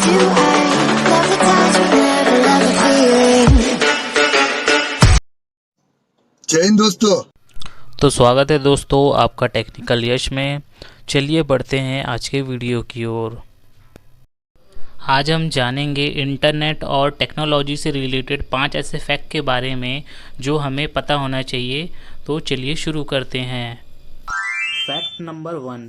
do I love the touch but never love the feeling. जय हिंद दोस्तों। तो स्वागत है दोस्तों आपका टेक्निकल यश में। चलिए बढ़ते हैं आज के वीडियो की ओर। आज हम जानेंगे इंटरनेट और टेक्नोलॉजी से रिलेटेड 5 ऐसे फैक्ट के बारे में जो हमें पता होना चाहिए। तो चलिए शुरू करते हैं। फैक्ट नंबर 1,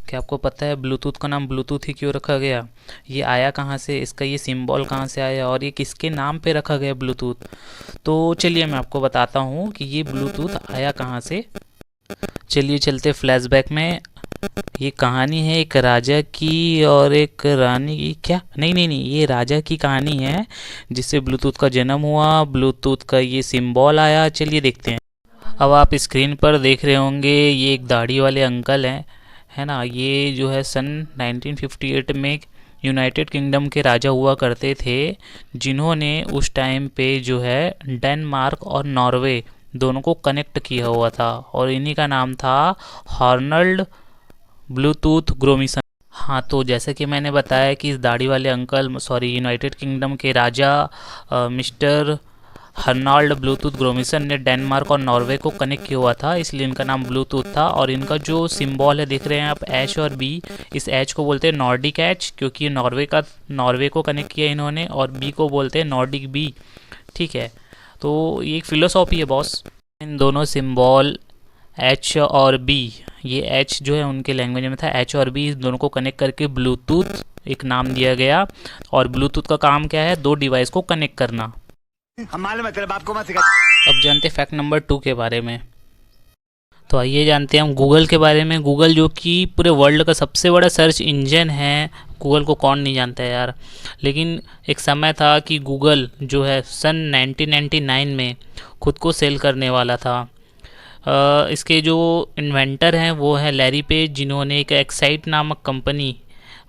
क्या आपको पता है ब्लूटूथ का नाम ब्लूटूथ ही क्यों रखा गया? ये आया कहाँ से, इसका ये सिंबल कहाँ से आया और ये किसके नाम पे रखा गया ब्लूटूथ? तो चलिए मैं आपको बताता हूँ कि ये ब्लूटूथ आया कहाँ से। चलिए चलते फ्लैशबैक में। ये कहानी है एक राजा की और एक रानी की। क्या? नहीं, ये राजा की कहानी है जिससे ब्लूटूथ का जन्म हुआ, ब्लूटूथ का ये सिंबल आया। चलिए देखते हैं। अब आप स्क्रीन पर देख रहे होंगे ये एक दाढ़ी वाले अंकल हैं, है ना। ये जो है सन 1958 में यूनाइटेड किंगडम के राजा हुआ करते थे, जिन्होंने उस टाइम पे जो है डेनमार्क और नॉर्वे दोनों को कनेक्ट किया हुआ था और इन्हीं का नाम था हॉर्नल्ड ब्लूटूथ ग्रोमिसन। हाँ, तो जैसे कि मैंने बताया कि इस दाढ़ी वाले अंकल यूनाइटेड किंगडम के राजा मिस्टर हर्नाल्ड ब्लूटूथ ग्रोमिसन ने डेनमार्क और नॉर्वे को कनेक्ट किया हुआ था, इसलिए इनका नाम ब्लूटूथ था। और इनका जो सिंबल है देख रहे हैं आप, एच और बी, इस एच को बोलते हैं नॉर्डिक एच क्योंकि नॉर्वे को कनेक्ट किया इन्होंने, और बी को बोलते हैं नॉर्डिक बी। ठीक है, तो ये एक फिलोसॉफी है बॉस। इन दोनों सिंबल एच और बी, ये एच जो है उनके लैंग्वेज में था, एच और बी, इस दोनों को कनेक्ट करके ब्लूटूथ एक नाम दिया गया। और ब्लूटूथ का काम क्या है? 2 डिवाइस को कनेक्ट करना। हम मालूम है तेरे बाप को मत सिखा। अब जानते हैं फैक्ट नंबर 2 के बारे में। तो आइए जानते हैं हम गूगल के बारे में। गूगल जो कि पूरे वर्ल्ड का सबसे बड़ा सर्च इंजन है, गूगल को कौन नहीं जानता है यार। लेकिन एक समय था कि गूगल जो है सन 1999 में खुद को सेल करने वाला था। इसके जो इन्वेंटर हैं वो है लैरी पेज, जिन्होंने एक एक्साइट नामक कंपनी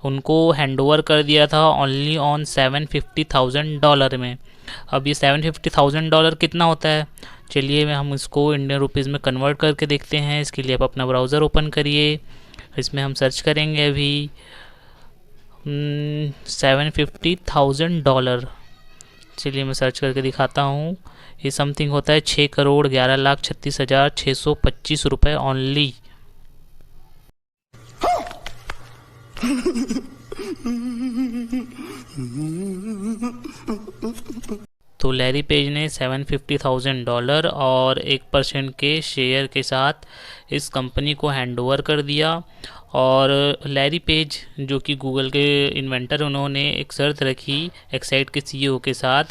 उनको हैंडओवर कर दिया था ओनली ऑन $750,000 में। अब ये $750,000 कितना होता है? चलिए हम इसको इंडियन रुपीज़ में कन्वर्ट करके देखते हैं। इसके लिए आप अपना ब्राउज़र ओपन करिए, इसमें हम सर्च करेंगे अभी $750,000। चलिए मैं सर्च करके दिखाता हूँ। ये समथिंग होता है 6,11,36,625 रुपये ओनली। तो लैरी पेज ने $750,000 और 1% के शेयर के साथ इस कंपनी को हैंडओवर कर दिया। और लैरी पेज जो कि गूगल के इन्वेंटर, उन्होंने एक शर्त रखी एक्साइट के सीईओ के साथ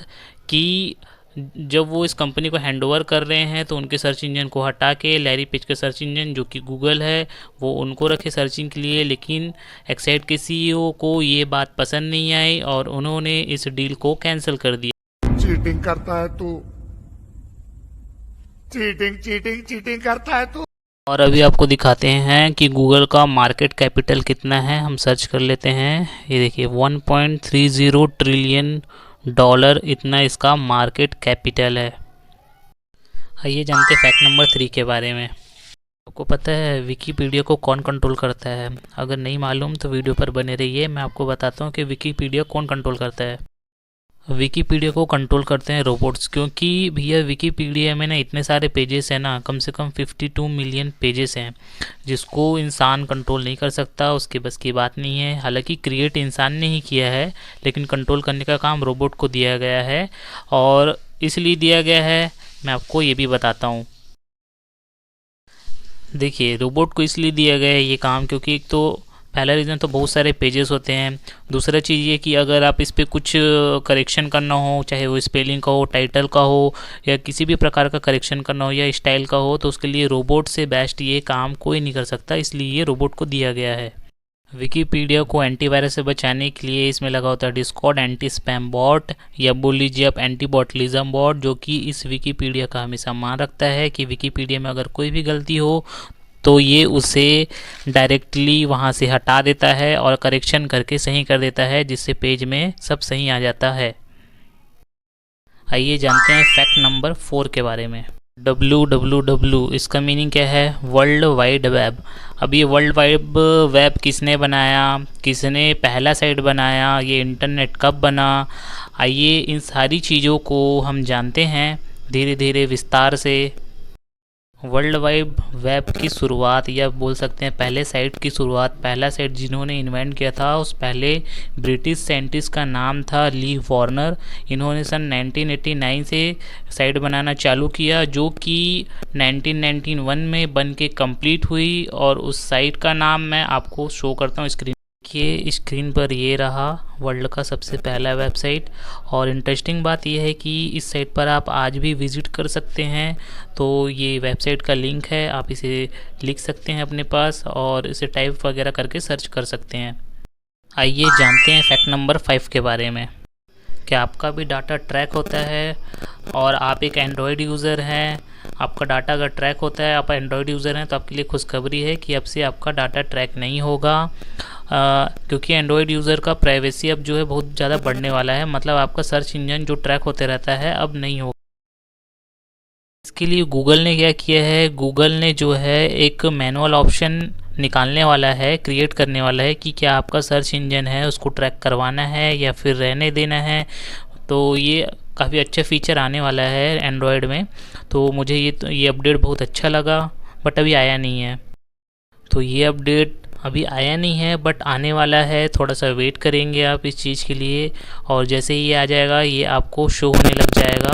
कि जब वो इस कंपनी को हैंडओवर कर रहे हैं तो उनके सर्च इंजन को हटा के लैरी पेज का सर्च इंजन जो कि गूगल है वो उनको रखे सर्चिंग के लिए। लेकिन एक्साइट के सीईओ को ये बात पसंद नहीं आई और उन्होंने इस डील को कैंसिल कर दिया। चीटिंग करता है तू, चीटिंग करता है तू। और अभी आपको दिखाते हैं कि गूगल का मार्केट कैपिटल कितना है। हम सर्च कर लेते हैं। ये देखिए $1.30 ट्रिलियन, इतना इसका मार्केट कैपिटल है। आइए जानते हैं फैक्ट नंबर 3 के बारे में। आपको पता है विकीपीडिया को कौन कंट्रोल करता है? अगर नहीं मालूम तो वीडियो पर बने रहिए, मैं आपको बताता हूँ कि विकीपीडिया कौन कंट्रोल करता है। विकीपीडिया को कंट्रोल करते हैं रोबोट्स, क्योंकि भैया विकीपीडिया में ना इतने सारे पेजेस हैं ना, कम से कम 52 मिलियन पेजेस हैं, जिसको इंसान कंट्रोल नहीं कर सकता, उसके बस की बात नहीं है। हालांकि क्रिएट इंसान ने ही किया है, लेकिन कंट्रोल करने का काम रोबोट को दिया गया है। और इसलिए दिया गया है, मैं आपको ये भी बताता हूँ। देखिए रोबोट को इसलिए दिया गया है ये काम, क्योंकि एक तो पहला रीज़न तो बहुत सारे पेजेस होते हैं। दूसरा चीज़ ये कि अगर आप इस पर कुछ करेक्शन करना हो, चाहे वो स्पेलिंग का हो, टाइटल का हो, या किसी भी प्रकार का करेक्शन करना हो या स्टाइल का हो, तो उसके लिए रोबोट से बेस्ट ये काम कोई नहीं कर सकता, इसलिए ये रोबोट को दिया गया है। विकीपीडिया को एंटीवायरस से बचाने के लिए इसमें लगा होता है डिस्कॉर्ड एंटी स्पैम बॉट, या बोल लीजिए आप एंटी बॉटलिज्म बॉट, जो कि इस विकीपीडिया का हमेशा मान रखता है कि विकीपीडिया में अगर कोई भी गलती हो तो ये उसे डायरेक्टली वहाँ से हटा देता है और करेक्शन करके सही कर देता है, जिससे पेज में सब सही आ जाता है। आइए जानते हैं फैक्ट नंबर 4 के बारे में। www इसका मीनिंग क्या है? World wide web. अब ये वर्ल्ड वाइड वेब किसने बनाया, किसने पहला साइट बनाया, ये इंटरनेट कब बना, आइए इन सारी चीज़ों को हम जानते हैं धीरे धीरे विस्तार से। वर्ल्ड वाइड वेब की शुरुआत, या बोल सकते हैं पहले साइट की शुरुआत, पहला साइट जिन्होंने इन्वेंट किया था उस पहले ब्रिटिश साइंटिस्ट का नाम था ली वार्नर। इन्होंने सन 1989 से साइट बनाना चालू किया, जो कि 1991 में बन के कंप्लीट हुई। और उस साइट का नाम मैं आपको शो करता हूँ स्क्रीन के स्क्रीन पर। ये रहा वर्ल्ड का सबसे पहला वेबसाइट। और इंटरेस्टिंग बात यह है कि इस साइट पर आप आज भी विज़िट कर सकते हैं। तो ये वेबसाइट का लिंक है, आप इसे लिख सकते हैं अपने पास और इसे टाइप वगैरह करके सर्च कर सकते हैं। आइए जानते हैं फैक्ट नंबर 5 के बारे में। क्या आपका भी डाटा ट्रैक होता है और आप एक एंड्रॉयड यूज़र हैं? आपका डाटा अगर ट्रैक होता है, आप एंड्रॉयड यूज़र हैं, तो आपके लिए खुशखबरी है कि अब से आपका डाटा ट्रैक नहीं होगा, क्योंकि एंड्रॉयड यूज़र का प्राइवेसी अब जो है बहुत ज़्यादा बढ़ने वाला है। मतलब आपका सर्च इंजन जो ट्रैक होते रहता है अब नहीं होगा। इसके लिए गूगल ने क्या किया है, गूगल ने जो है एक मैनुअल ऑप्शन निकालने वाला है, क्रिएट करने वाला है कि क्या आपका सर्च इंजन है उसको ट्रैक करवाना है या फिर रहने देना है। तो ये काफ़ी अच्छा फीचर आने वाला है एंड्रॉयड में। तो मुझे ये अपडेट बहुत अच्छा लगा, बट अभी आया नहीं है। तो ये अपडेट अभी आया नहीं है बट आने वाला है, थोड़ा सा वेट करेंगे आप इस चीज़ के लिए। और जैसे ही ये आ जाएगा ये आपको शो होने लग जाएगा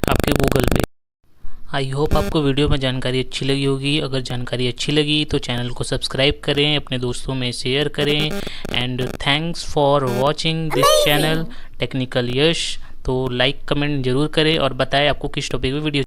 आपके गूगल पे। आई होप आपको वीडियो में जानकारी अच्छी लगी होगी। अगर जानकारी अच्छी लगी तो चैनल को सब्सक्राइब करें, अपने दोस्तों में शेयर करें। And thanks for watching this channel technical Yash. तो लाइक कमेंट जरूर करें और बताएं आपको किस टॉपिक में वीडियो